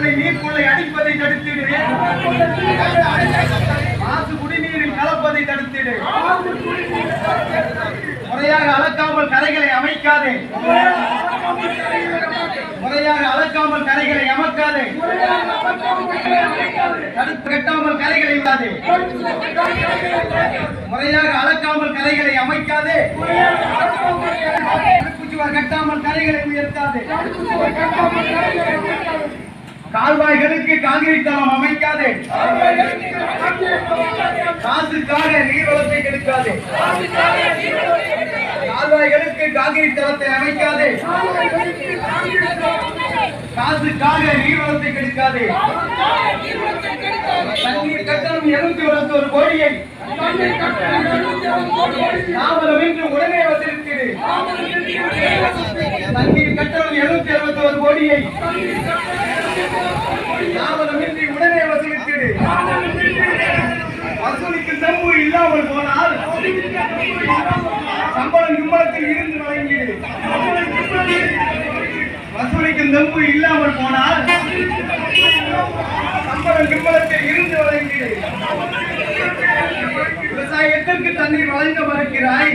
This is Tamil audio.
நிலத்தை நீர்க்குள்ளே அடிப்பதை தடுத்திடு. மாசு குடிநீரில் கலப்பதை தடுத்திடு. முறையாக அளக்காமல் கரைகளை அமைக்காதே. முறையாக அளக்காமல் கரைகளை அமைக்காதே. தடுப்பு கட்டாமல் கரைகளை விடாதே. முறையாக அளக்காமல் கரைகளை அமைக்காதே. கட்டாமல் கரைகளை உயர்த்தாதே. கால்வாய்களுக்கு காங்கிரீட் தளம் அமைக்காதே. காசுக்காக நீர்வளத்தை கெடுக்காதே. கால்வாய்களுக்கு காங்கிரீட் தளத்தை அமைக்காதே. காசுக்காக நீர்வளத்தை கெடுக்காதே. தண்ணீர் கட்டணம் 221 கோடியை தாமதமின்றி உடனே வசூலித்திடு. தண்ணீர் கட்டணம் 221 கோடியை தாமதமின்றி உடனே வசூலித்திடு. வசூலிக்கும் தம்பு இல்லாமல் போனால் சம்பளம் கிம்பளத்தில் இருந்து வழங்கிடு. வசூலிக்கும் தம்பு இல்லாமல் போனால் சம்பளம் கிம்பளத்தில் இருந்து வழங்கிடு. விவசாயத்திற்கு தண்ணீர் வழங்க மறுக்கிறாய்.